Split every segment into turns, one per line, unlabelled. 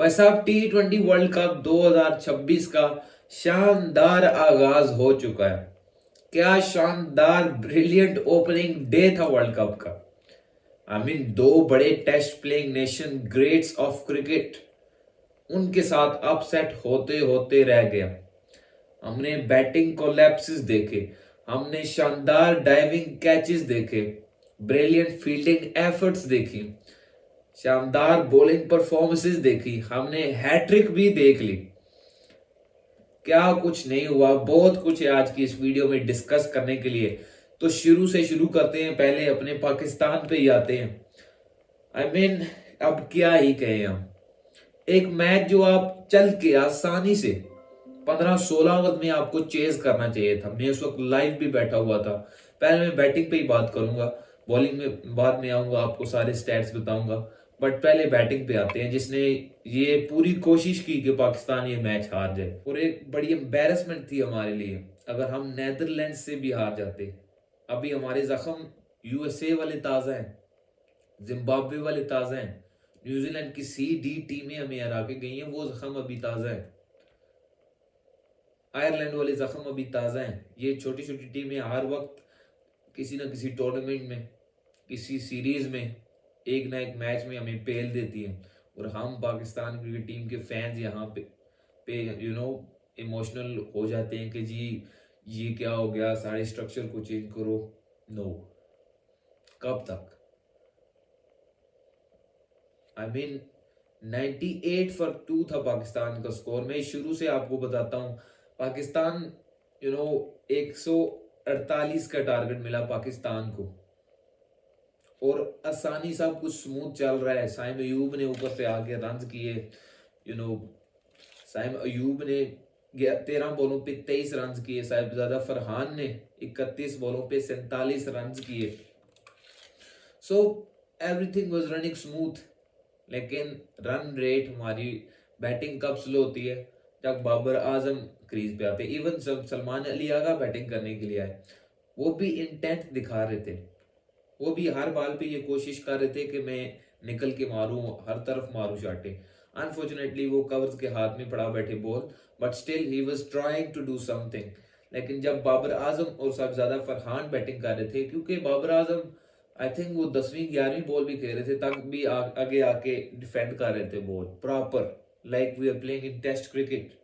भाई साहब T20 world cup 2026 का शानदार आगाज हो चुका है। क्या शानदार ब्रिलियंट ओपनिंग डे था वर्ल्ड कप का। दो बड़े test playing nation greats of cricket उनके साथ अपसेट होते होते रह गया। हमने बैटिंग कोलैप्सेस देखे, हमने शानदार डाइविंग कैचेस देखे, ब्रिलियंट फील्डिंग एफर्ट्स देखी, शानदार बॉलिंग परफॉर्मेंसेस देखी, हमने हैट्रिक भी देख ली। क्या कुछ नहीं हुआ, बहुत कुछ है आज की इस वीडियो में डिस्कस करने के लिए। तो शुरू से शुरू करते हैं, पहले अपने पाकिस्तान पे ही आते हैं। अब क्या ही कहें हम। एक मैच जो आप चल के आसानी से 15-16 ओवर में आपको चेज करना चाहिए था। मैं उस वक्त लाइव भी बैठा हुआ था। पहले मैं बैटिंग पे ही बात करूंगा, बॉलिंग में बाद में आऊंगा, आपको सारे स्टैट्स बताऊंगा। बट पहले बैटिंग पे आते हैं, जिसने ये पूरी कोशिश की कि पाकिस्तान ये मैच हार जाए, और एक बड़ी एम्बेरसमेंट थी हमारे लिए अगर हम नेदरलैंड से भी हार जाते। अभी हमारे जख्म यूएसए वाले ताजा हैं, जिम्बाब्वे वाले ताजा हैं, न्यूजीलैंड की सी-डी टीमें हमें हरा के गई हैं, वो जख्म अभी ताजा है। आयरलैंड वाले जख्म अभी ताजा हैं। ये छोटी छोटी टीमें हर वक्त किसी ना किसी टूर्नामेंट में, किसी सीरीज में, एक ना एक मैच में हमें पेल देती हैं, और हम पाकिस्तान क्रिकेट टीम के फैंस यहाँ पे इमोशनल हो जाते हैं कि जी ये क्या हो गया, सारे स्ट्रक्चर को चेंज करो। नो, कब तक। 98 for 2 था पाकिस्तान का स्कोर। मैं शुरू से आपको बताता हूँ, पाकिस्तान 148 का टारगेट मिला पाकिस्तान को, और आसानी सब कुछ स्मूथ चल रहा है। साइम अयूब ने ऊपर से आके रन किए। साइम अयूब ने 13 बॉलों पे 23 रन किए। साहिबजादा फरहान ने 31 बॉलों पे 47 रन किए। So everything was running smooth. लेकिन रन रेट हमारी बैटिंग कब स्लो होती है, जब बाबर आजम क्रीज पे आते। इवन सलमान अली आगा बैटिंग करने के लिए आए, वो भी इंटेंट दिखा रहे थे। वो भी हर बाल पे ये कोशिश कर रहे थे कि मैं निकल के मारूं, हर तरफ मारूं शाटे। अनफॉर्चुनेटली वो कवर्स के हाथ में पड़ा बैठे ball, but still he was trying to do something. लेकिन जब बाबर आजम और साहिबजादा फरहान बैटिंग कर रहे थे, क्योंकि बाबर आजम आई थिंक वो 10वीं-11वीं बॉल भी खेल रहे थे, तब भी आगे आके डिफेंड कर रहे थे ball proper, like we are playing in test cricket.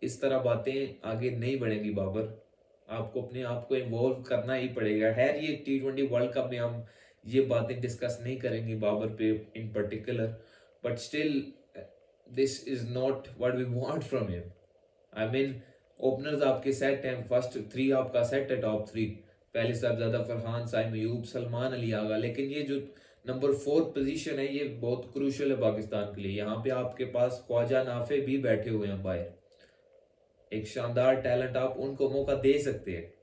इस तरह बातें आगे नहीं बढ़ेंगी बाबर, आपको अपने आप को इन्वॉल्व करना ही पड़ेगा। है ये T20 वर्ल्ड कप में हम ये बातें डिस्कस नहीं करेंगे बाबर पे in particular, but still this is not what we want from him. Openers आपके सेट हैं, फर्स्ट 3 आपका सेट है, टॉप 3 पहले साहबजादा फरहान, साइम अयूब, सलमान अली आगा। लेकिन ये जो नंबर 4 पोजीशन है, ये बहुत क्रूशियल है पाकिस्तान के लिए। यहाँ पे आपके पास ख्वाजा नाफे भी बैठे हुए हैं बाहर, एक शानदार टैलेंट, आप उनको मौका दे सकते हैं।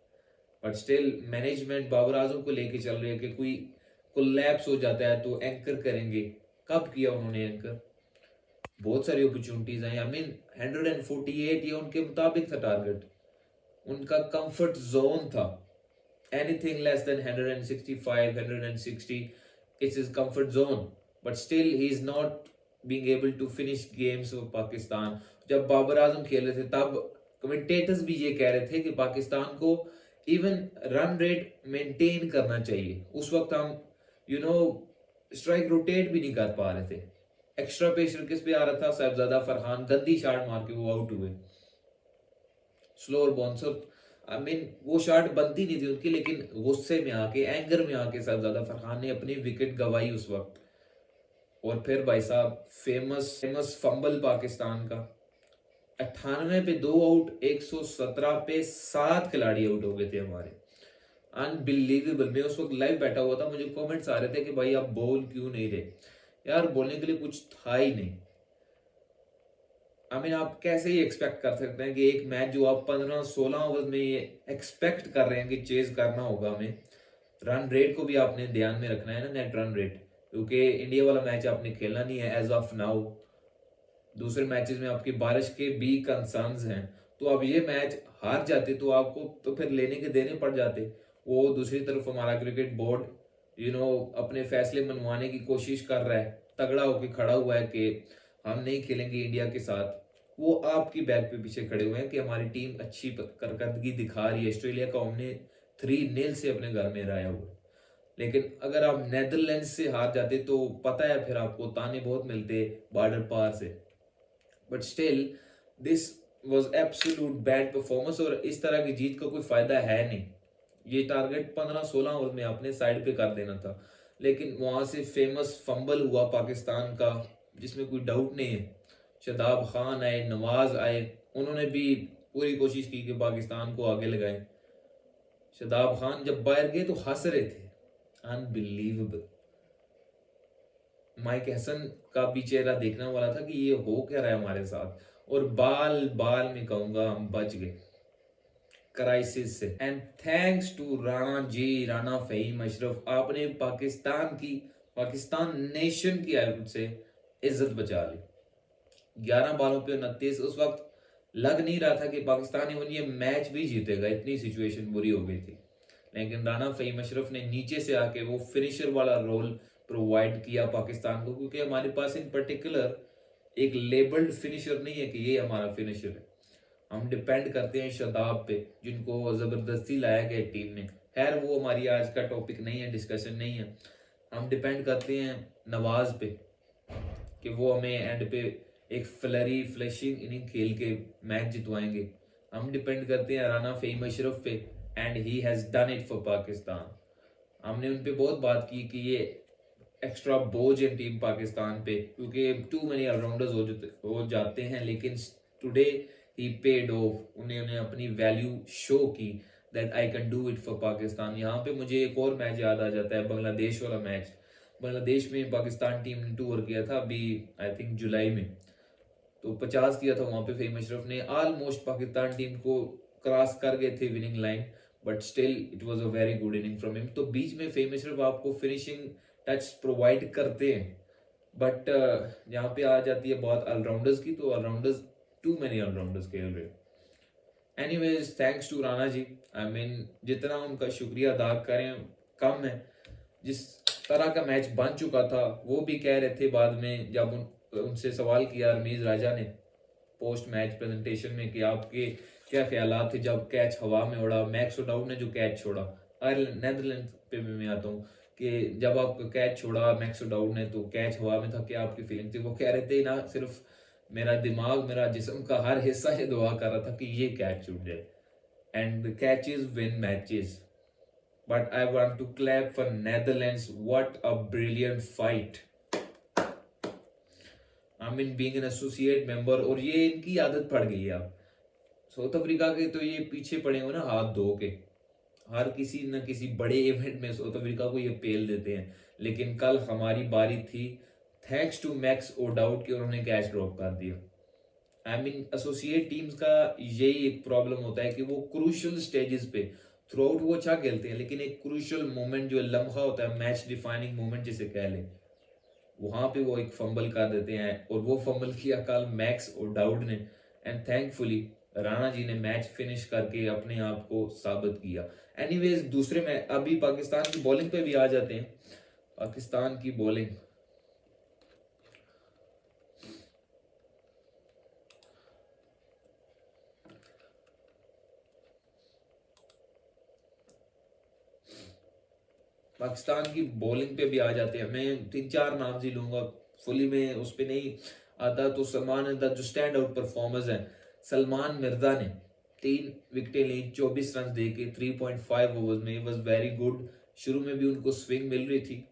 But still management Babar Azam को लेके चल रही है कि कोई कोलैप्स हो जाता है तो एंकर करेंगे। कब किया उन्होंने एंकर? बहुत सारी अपॉर्चुनिटीज हैं। 148 ये उनके मुताबिक था टारगेट, उनका कंफर्ट जोन था। Anything less than 165, 160 it's his comfort zone, but still he is not being able to finish games of Pakistan. जब बाबर आजम खेल रहे थे तब कमेंटेटर्स भी ये कह रहे थे कि पाकिस्तान को इवन रन रेट मेंटेन करना चाहिए। उस वक्त हम स्ट्राइक रोटेट भी नहीं कर पा रहे थे। एक्स्ट्रा प्रेशर किस पे आ रहा था? साहिबजादा फरहान गंदी शॉट मार के वो आउट हुए, स्लोअर बाउंसर। वो शॉट बनती नहीं थी उनकी, लेकिन गुस्से में आके, एंगर में आके साहिबजादा फरहान ने अपनी विकेट गवाई उस वक्त। और फिर भाई साहब फेमस फेमस फंबल पाकिस्तान का, 98 पे 2 आउट, 117 पे 7 खिलाड़ी आउट हो गए थे हमारे। अनबिलीवेबल। मैं उस वक्त लाइव बैठा हुआ था, मुझे कमेंट्स आ रहे थे कि भाई आप बोल क्यों नहीं रहे यार, बोलने के लिए कुछ था ही नहीं। आप कैसे ही एक्सपेक्ट कर सकते हैं कि एक मैच जो आप 15-16 ओवर में ये एक्सपेक्ट कर रहे हैं कि चेज करना होगा हमें। रन रेट को भी आपने ध्यान में रखना है ना, नेट रन रेट, क्योंकि इंडिया वाला मैच आपने खेलना नहीं है एज ऑफ नाउ। दूसरे मैचेस में आपकी बारिश के भी कंसर्न्स हैं, तो अब ये मैच हार जाते तो आपको तो फिर लेने के देने पड़ जाते। वो दूसरी तरफ हमारा क्रिकेट बोर्ड अपने फैसले मनवाने की कोशिश कर रहा है, तगड़ा होकर खड़ा हुआ है कि हम नहीं खेलेंगे इंडिया के साथ, वो आपकी बैक पे पीछे खड़े हुए हैं कि हमारी टीम अच्छी कारकर्दगी दिखा रही है, ऑस्ट्रेलिया को हमने 3-0 से अपने घर में हराया हुआ। लेकिन अगर आप नेदरलैंड्स से हार जाते तो पता है फिर आपको ताने बहुत मिलते बॉर्डर पार से। But still this was absolute bad performance, और इस तरह की जीत का कोई फायदा है नहीं। ये टारगेट 15-16 ओवर में अपने साइड पे कर देना था, लेकिन वहां से फेमस फंबल हुआ पाकिस्तान का, जिसमें कोई डाउट नहीं है। शादाब खान आए, नवाज आए, उन्होंने भी पूरी कोशिश की कि पाकिस्तान को आगे लगाएं। शादाब खान जब बाहर गए तो हंस रहे थे, अनबिलीवेबल। माइक हसन का भी चेहरा देखने वाला था कि ये हो क्या रहा है हमारे साथ, और बाल बाल में कहूंगा हम बच गए क्राइसिस से। एंड थैंक्स टू राणा जी, राणा फहीम अशरफ, आपने पाकिस्तान नेशन की हेल्प से इज्जत बचा ली। 11 बालों पे 29, उस वक्त लग नहीं रहा था कि पाकिस्तान इवन ये मैच भी जीतेगा, इतनी सिचुएशन बुरी हो गई थी। लेकिन राणा फहीम अशरफ ने नीचे से आके वो फिनिशर वाला रोल प्रोवाइड किया पाकिस्तान को, क्योंकि हमारे पास इन पर्टिकुलर एक लेबल्ड फिनिशर नहीं है कि ये हमारा फिनिशर है। हम डिपेंड करते हैं शादाब पे, जिनको जबरदस्ती लाया गया टीम ने। खैर वो हमारी आज का टॉपिक नहीं है, डिस्कशन नहीं है। हम डिपेंड करते हैं नवाज पे कि वो हमें एंड पे एक फ्लशिंग इनिंग खेल के मैच जितवाएंगे। हम डिपेंड करते हैं राना फहीम अशरफ पे, and he has done it for Pakistan. हमने उन पे बहुत बात की कि ये एक्स्ट्रा बोझ है टीम पाकिस्तान पे, क्योंकि टू मेनी ऑलराउंडर्स हो जाते हैं, लेकिन टुडे ही पेड ऑफ। उन्होंने अपनी वैल्यू शो की that I can do it for Pakistan. यहाँ पे मुझे एक और मैच याद आ जाता है, बांग्लादेश वाला मैच। बांग्लादेश में पाकिस्तान टीम ने टूर किया था अभी आई थिंक जुलाई में, तो 50 किया था वहां पे फहीम अशरफ ने। ऑलमोस्ट पाकिस्तान टीम को क्रॉस कर गए थे winning line, but still it was a very good inning from him. तो बीच में फहीम अशरफ आपको फिनिशिंग टच प्रोवाइड करते हैं, बट यहाँ पे आ जाती है बहुत ऑलराउंडर्स की, तो ऑलराउंडर्स टू मेनी ऑलराउंडर्स खेल रहे। Anyways thanks to Rana ji. I mean जितना उनका शुक्रिया अदा करें कम है। जिस तरह का मैच बन चुका था, वो भी कह रहे थे बाद में जब उनसे सवाल किया रमीज राजा ने पोस्ट मैच प्रेजेंटेशन में कि आपके क्या ख्यालात थे जब कैच हवा में उड़ा, मैक्स ओडाउड ने जो कैच छोड़ा। नेदरलैंड पे भी मैं आता हूँ कि जब आपका कैच छोड़ा मैक्स ओडाउड ने तो कैच हवा में था, क्या आपकी फीलिंग थी? वो कह रहे थे ना, सिर्फ मेरा दिमाग, मेरा जिस्म का हर हिस्सा ये दुआ कर रहा था कि ये कैच छूट जाए। And catches win matches, but I want to clap for Netherlands. What a brilliant fight. I mean being an associate member, और ये इनकी आदत पड़ गई है अब। साउथ अफ्रीका के तो ये पीछे पड़े हुए ना हाथ धो के, हर किसी न किसी बड़े इवेंट में साउथ अफ्रीका को ये पेल देते हैं। लेकिन कल हमारी बारी थी, थैंक्स टू मैक्स ओडाउड, कि उन्होंने कैच ड्रॉप कर दिया। आई मीन एसोसिएट टीम्स का यही एक प्रॉब्लम होता है कि वो क्रूशियल स्टेजेस पे थ्रू आउट वो अच्छा खेलते हैं, लेकिन एक क्रूशियल मोमेंट जो लम्हा होता है, मैच डिफाइनिंग मोमेंट जिसे कह ले, वहां पे वो एक फंबल कर देते हैं। और वो फंबल किया कल मैक्स ओडाउड ने, एंड थैंकफुली राणा जी ने मैच फिनिश करके अपने आप को साबित किया। एनीवेज दूसरे में अभी पाकिस्तान की बॉलिंग पे भी आ जाते हैं। पाकिस्तान की बॉलिंग, पे भी आ जाते हैं। मैं 3-4 नाम ही लूंगा, फुली में उस पर नहीं आता। तो सलमान जो स्टैंड आउट परफॉर्मर्स हैं, सलमान मिर्जा ने 3 विकेटें ली, 24 रन दे के 3.5 ओवर्स में, वॉज वेरी गुड। शुरू में भी उनको स्विंग मिल रही थी,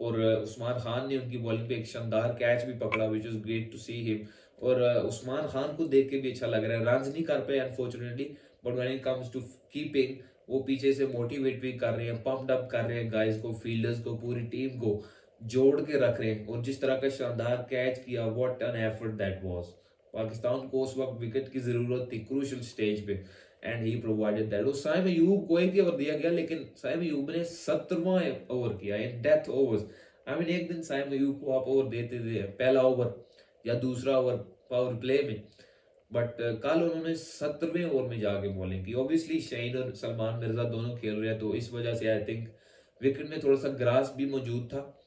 और उस्मान खान ने उनकी बॉलिंग पे एक शानदार कैच भी पकड़ा, which is great to see him. और उस्मान खान को देख के भी अच्छा लग रहा है। रन नहीं कर पाए unfortunately, but when it comes to keeping, वो पीछे से मोटिवेट भी कर रहे हैं, पंप्ड अप कर रहे हैं गाइस को, फील्डर्स को, पूरी टीम को जोड़ के रख रहे हैं। और जिस तरह का शानदार कैच किया, what an effort that was. Pakistan को उस वक्त विकेट की जरूरत थी क्रूशियल स्टेज पे, एंड ही प्रोवाइडेड दैट। और साइम अयूब को एक ओवर दिया गया, लेकिन साइम अयूब ने 17वां ओवर किया in death overs. I mean एक दिन साइम अयूब को आप ओवर देते थे, पहला ओवर या दूसरा ओवर पावर प्ले में, बट कल उन्होंने 17वें ओवर में जाके बॉलिंग की। ऑब्वियसली शाहीन और सलमान मिर्जा दोनों खेल रहे हैं, तो इस वजह से आई थिंक विकेट में थोड़ा सा ग्रास भी मौजूद था।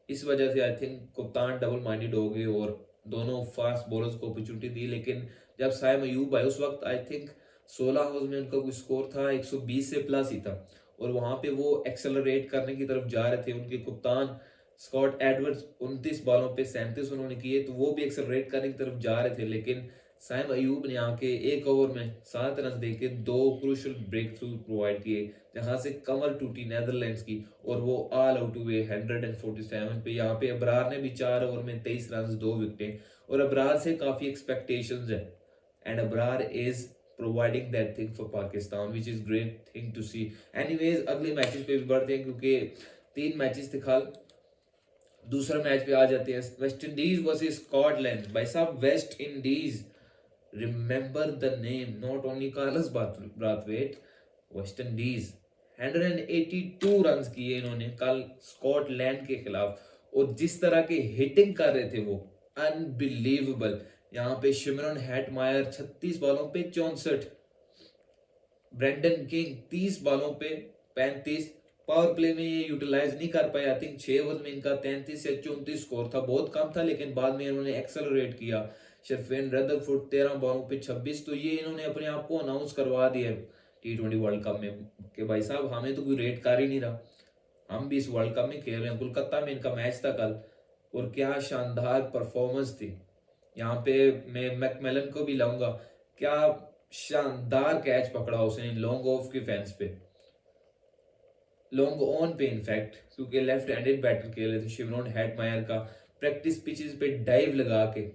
इस वजह से आई थिंक कप्तान डबल माइंडेड हो गए और दोनों फास्ट बॉलर्स को अपॉर्चुनिटी दी, लेकिन जब साइम अयूब आए उस वक्त आई थिंक 16 ओवर्स में उनका कोई स्कोर था 120 से प्लस ही था, और वहां पे वो एक्सेलरेट करने की तरफ जा रहे थे। उनके कप्तान स्कॉट एडवर्ड्स 29 बॉलों पे 37 उन्होंने किए, तो वो भी एक्सेलरेट करने की तरफ जा रहे थे, लेकिन साइम अयूब ने आके एक ओवर में 7 रन देके 2 क्रूशल ब्रेक थ्रू प्रोवाइड किए, जहां से कमर टूटी नेदरलैंड्स की और वो ऑल आउट हुए 147 पे। यहाँ पे अबरार ने भी 4 ओवर में 23 रन 2 विकेटें, और अबरार से काफी एक्सपेक्टेशंस है, and Abrar is providing that thing for Pakistan which is great thing to see. Anyways अगले मैचेस पे भी बढ़ते हैं, क्योंकि 3 मैचेस थे कल, दूसरा मैच पे आ जाते हैं। West Indies versus Scotland. भाई साहब West Indies, remember the name, not only Carlos Brathwaite, West Indies 182 run किए इन्होंने कल स्कॉटलैंड के खिलाफ, और जिस तरह के हिटिंग कर रहे थे वो अनबिलीवेबल। यहाँ पे शिमरन हैटमायर 36 बॉलों पे 64, ब्रेंडन किंग 30 बॉलों पे 35। पावर प्ले में ये यूटिलाइज नहीं कर पाए, आई थिंक 6 ओवर में इनका 33 से 34 स्कोर था, बहुत कम था, लेकिन बाद में इन्होंने एक्सेलरेट किया। शर्फेन रदरफोर्ड 13 बॉलों पे 26, तो ये इन्होंने अपने आप को अनाउंस करवा दिया T20 वर्ल्ड कप में कि भाई साहब हमें तो कोई रेट कर ही नहीं रहा, हम भी इस वर्ल्ड कप में खेल रहे हैं। कोलकाता में इनका मैच था कल, और क्या शानदार परफॉर्मेंस थी। यहाँ पे मैं मैकमेलन को भी लाऊंगा, क्या शानदार कैच पकड़ा उसने लॉन्ग ऑफ के फैंस पे, लॉन्ग ऑन पे इनफैक्ट, क्योंकि लेफ्ट हैंडेड बैटर खेल रहे थे। शिमरन हैटमायर का प्रैक्टिस पिचेस पे डाइव लगा के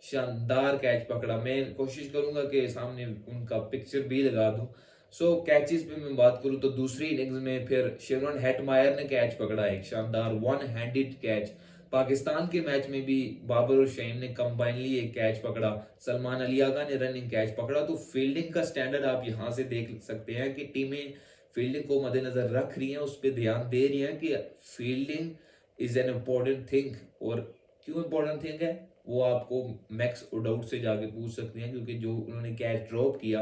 शानदार कैच पकड़ा। मैं कोशिश करूंगा कि सामने उनका पिक्चर भी लगा दूं। सो कैचेस पे मैं बात करूं तो दूसरी इनिंग्स में फिर शिमरन हैटमायर ने कैच पकड़ा, एक शानदार वन हैंडेड कैच। पाकिस्तान के मैच में भी बाबर और शहीन ने कंबाइनली एक कैच पकड़ा, सलमान अली आगा ने रनिंग कैच पकड़ा। तो फील्डिंग का स्टैंडर्ड आप यहां से देख सकते हैं कि टीमें फील्डिंग को मद्देनजर रख रही हैं, उस पर ध्यान दे रही हैं कि fielding is an important thing. और क्यों इम्पोर्टेंट थिंग है वो आपको मैक्स ओडाउट से जाके पूछ सकते हैं, क्योंकि जो उन्होंने कैच ड्रॉप किया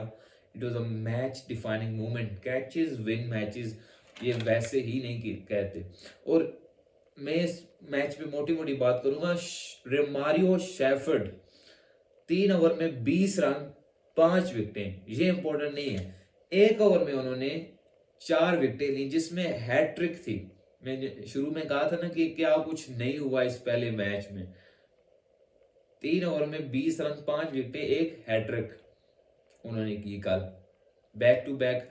it was a match defining moment. Catches win matches, ये वैसे ही नहीं कहते। और मैं इस मैच पे मोटी मोटी बात करूंगा। मारियो शेफर्ड 3 ओवर में 20 रन 5 विकेटें, ये इंपॉर्टेंट नहीं है। 1 ओवर में उन्होंने 4 विकेटें ली, जिसमें हैट्रिक थी। मैं शुरू में कहा था ना कि क्या कुछ नहीं हुआ इस पहले मैच में। 3 ओवर में 20 रन 5 विकेटें, एक हैट्रिक उन्होंने की कल, बैक टू बैक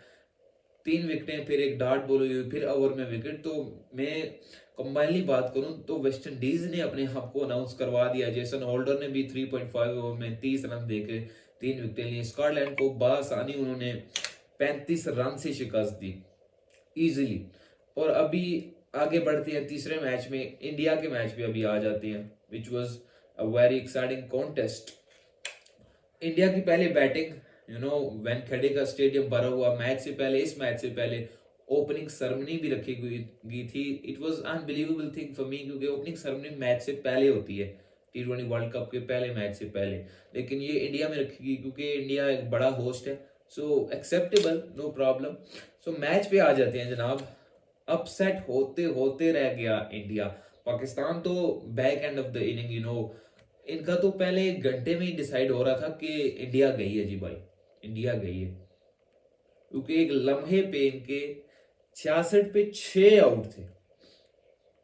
3 विकेटें, फिर एक डॉट बॉल हुई, फिर ओवर में विकेट। तो मैं कंबाइनली बात करूं तो वेस्ट इंडीज ने अपने आप को अनाउंस करवा दिया। जेसन होल्डर ने भी 3.5 ओवर में 30 रन देके 3 विकेटें ली। स्कॉटलैंड को बासानी उन्होंने 35 रन से शिकस्त दी इजीली। और अभी आगे बढ़ते हैं तीसरे मैच में, इंडिया के मैच पे अभी आ जाते हैं, which was a very exciting contest. India की पहले बैटिंग, वेनखेड़े का स्टेडियम भरा हुआ। मैच से पहले, इस मैच से पहले ओपनिंग सेरेमनी भी रखी गई थी। It was unbelievable thing for me, क्योंकि ओपनिंग सेरेमनी मैच से पहले होती है, T20 वर्ल्ड कप के पहले मैच से पहले, लेकिन ये इंडिया में रखी गई क्योंकि इंडिया एक बड़ा होस्ट है। So acceptable, no problem. So match पे आ जाते हैं जनाब। अपसेट होते होते रह गया इंडिया। पाकिस्तान तो back end of the inning, इनका तो पहले 1 घंटे में ही डिसाइड हो रहा था कि इंडिया गई है जी भाई, इंडिया गई है। क्योंकि एक लम्हे पे इनके 66 पे 6 आउट थे,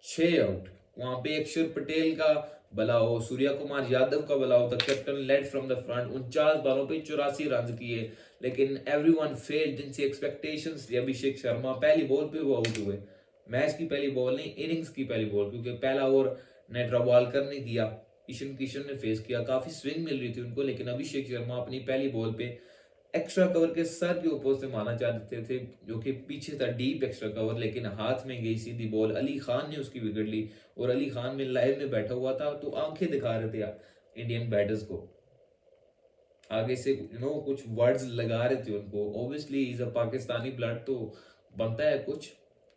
6 आउट। वहां पे अक्षर पटेल का बलाओ, सूर्या कुमार यादव का बलाओ था, captain led from the front. 49 बॉलों पे 84 रन किए, लेकिन एवरीवन फेल्ड जिनसी एक्सपेक्टेशंस थी। अभिषेक शर्मा पहली बॉल पे वो आउट हुए, मैच की पहली बॉल नहीं, इनिंग्स की पहली बॉल, क्योंकि पहला ओवर नेट्रा वालकर ने किया, ईशन किशन ने फेस किया, काफी स्विंग मिल रही थी उनको, लेकिन अभिषेक शर्मा अपनी पहली बॉल पे एक्स्ट्रा कवर के सर के ऊपर से मारना चाहते थे, जो कि पीछे था डीप एक्स्ट्रा कवर, लेकिन हाथ में गई सीधी बॉल। अली खान ने उसकी विकेट ली, और अली खान में लाइव में बैठा हुआ था, तो आंखें दिखा रहे थे इंडियन बैटर्स को, आगे से कुछ वर्ड्स लगा रहे थे उनको। Obviously is a Pakistani blood, तो बनता है कुछ,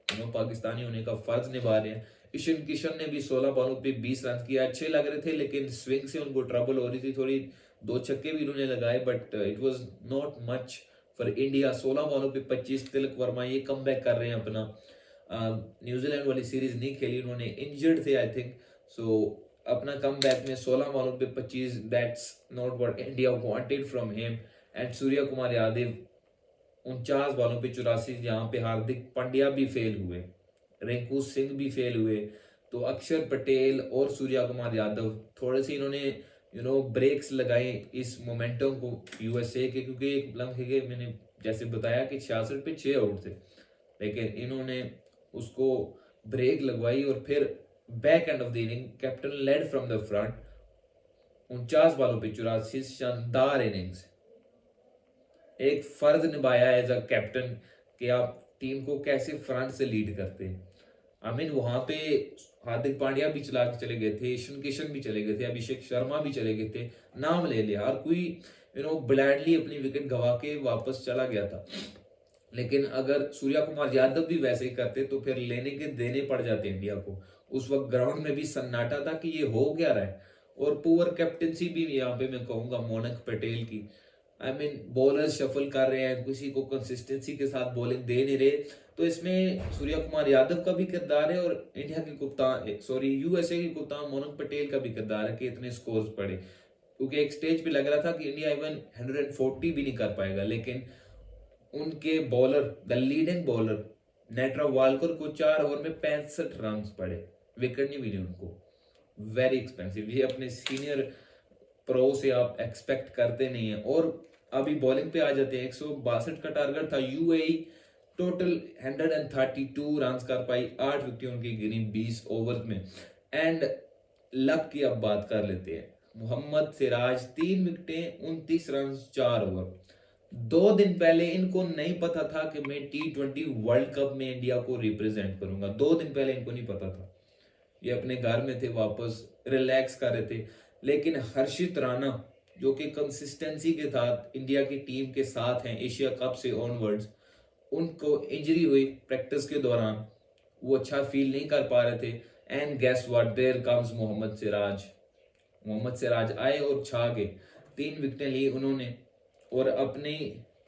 पाकिस्तानी होने का फर्ज निभा रहे हैं। ईशन किशन ने भी 16 बॉलों पे 20 रन किया, अच्छे लग रहे थे, लेकिन स्विंग से उनको ट्रबल हो रही थी थोड़ी। 2 छक्के भी उन्होंने लगाए, but it was not much for India. 16 बॉलों पे 25। तिलक वर्मा ये कमबैक कर रहे हैं अपना। न्यूजीलैंड वाली सीरीज नहीं खेली उन्होंने, इंजर्ड थे आई थिंक। सो अपना कम बैक में 16 बॉलों पे 25, that's not what India wanted from him. And Surya Kumar Yadav 49 बॉलों पे 84, जहाँ पे हार्दिक पांड्या भी फेल हुए, रिंकू सिंह भी फेल हुए। तो अक्षर पटेल और सूर्या कुमार यादव थोड़े से इन्होंने ब्रेक्स लगाए इस मोमेंटम को यूएसए के, क्योंकि एक लम्हे के मैंने जैसे बताया कि 66 पे 6 आउट थे, लेकिन इन्होंने उसको ब्रेक लगवाई और फिर back end of the inning captain led from the front 49 बॉलों पे 84, शानदार इनिंग्स। एक फर्ज निभाया एज अ कैप्टन कि आप टीम को कैसे फ्रंट से लीड करते हैं। वहां पे हार्दिक पांड्या भी चला के चले गए थे, ईशान किशन भी चले गए थे, अभिषेक शर्मा भी चले गए थे, नाम ले लिया, हर कोई ब्लैंडली अपनी विकेट गवा के वापस चला गया था। लेकिन अगर सूर्या कुमार यादव भी वैसे ही करते तो फिर लेने के देने पड़ जाते इंडिया को। उस वक्त ग्राउंड में भी सन्नाटा था कि ये हो क्या रहा है। और पुअर कैप्टनसी भी यहाँ पे मैं कहूंगा मोनक पटेल की। बॉलर्स शफल कर रहे हैं, किसी को कंसिस्टेंसी के साथ बॉलिंग दे नहीं रहे। तो इसमें सूर्या कुमार यादव का भी किरदार है और इंडिया के कप्तान यूएसए के कप्तान मोनक पटेल का भी किरदार है कि इतने स्कोर्स पड़े। क्योंकि एक स्टेज पे लग रहा था कि इंडिया इवन 140 भी नहीं कर पाएगा, लेकिन उनके bowler, the leading bowler Netravalkar को 4 ओवर में 65 रन पड़े, विकेट नहीं मिली उनको। वेरी एक्सपेंसिव, ये अपने सीनियर प्रो से आप एक्सपेक्ट करते नहीं है। और अभी बॉलिंग पे आ जाते हैं, 162 का टारगेट था। यूएई टोटल 132 रन कर पाई, 8 विकेट उनकी गिरी 20 ओवर में। एंड लक की अब बात कर लेते हैं। मोहम्मद सिराज 3 विकेटें, 29 रन 4 ओवर। 2 दिन पहले इनको नहीं पता था कि मैं T20 वर्ल्ड कप में इंडिया को रिप्रेजेंट करूंगा। 2 दिन पहले इनको नहीं पता था। ये अपने घर में थे, वापस रिलैक्स कर रहे थे। लेकिन हर्षित राणा जो कि कंसिस्टेंसी के साथ इंडिया की टीम के साथ हैं एशिया कप से ऑनवर्ड्स, उनको इंजरी हुई प्रैक्टिस के दौरान, वो अच्छा फील नहीं कर पा रहे थे। And guess what, there comes Mohammed Siraj. Mohammed Siraj आए और छा गए, 3 विकेटें ली उन्होंने और अपने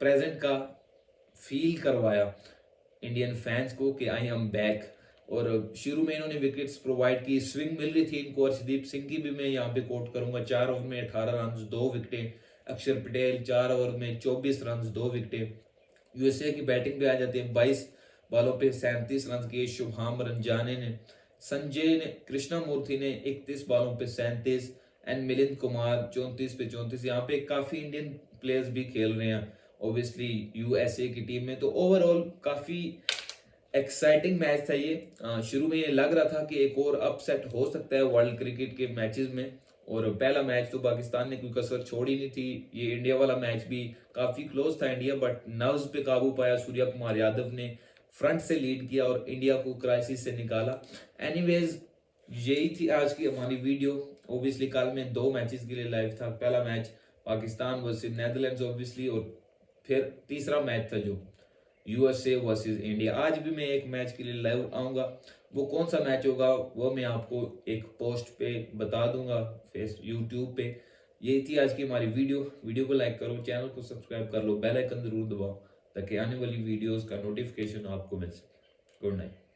प्रेजेंट का फील करवाया इंडियन फैंस को कि आई एम बैक। और शुरू में इन्होंने विकेट्स प्रोवाइड की, स्विंग मिल रही थी इनको। अर्शदीप सिंह की भी मैं यहाँ पे कोट करूंगा, 4 ओवर में 18 रन 2 विकेटें। अक्षर पटेल 4 ओवर में 24 रन 2 विकेटें। यूएसए की बैटिंग पे आ जाते हैं, 22 बॉलों पे 37 रन किए शुभम रंजाने ने। संजय ने, कृष्णा मूर्ति ने 31 बॉलों पे 37 एंड मिलिंद कुमार 34 पे 34। यहाँ पे काफी इंडियन प्लेयर्स भी खेल रहे हैं ऑब्वियसली यूएसए की टीम में। तो ओवरऑल काफी एक्साइटिंग मैच था ये। शुरू में ये लग रहा था कि एक और अपसेट हो सकता है वर्ल्ड क्रिकेट के मैचेस में। और पहला मैच तो पाकिस्तान ने कोई कसर छोड़ी नहीं थी। ये इंडिया वाला मैच भी काफी क्लोज था इंडिया, बट नर्व्स पे काबू पाया सूर्या कुमार यादव ने, फ्रंट से लीड किया और इंडिया को क्राइसिस से निकाला। एनीवेज, यही थी आज की हमारी वीडियो। ऑब्वियसली कल मैं 2 मैचेस के लिए लाइव था। पहला match Pakistan versus Netherlands obviously, और फिर तीसरा मैच था जो यूएसए वर्सेस इंडिया। आज भी मैं एक मैच के लिए लाइव आऊंगा, वो कौन सा मैच होगा वो मैं आपको एक पोस्ट पे बता दूंगा यूट्यूब पे। यही थी आज की हमारी वीडियो को लाइक करो, चैनल को सब्सक्राइब कर लो, बेल आइकन जरूर दबाओ ताकि आने वाली वीडियोस का नोटिफिकेशन आपको मिल सके। Good night.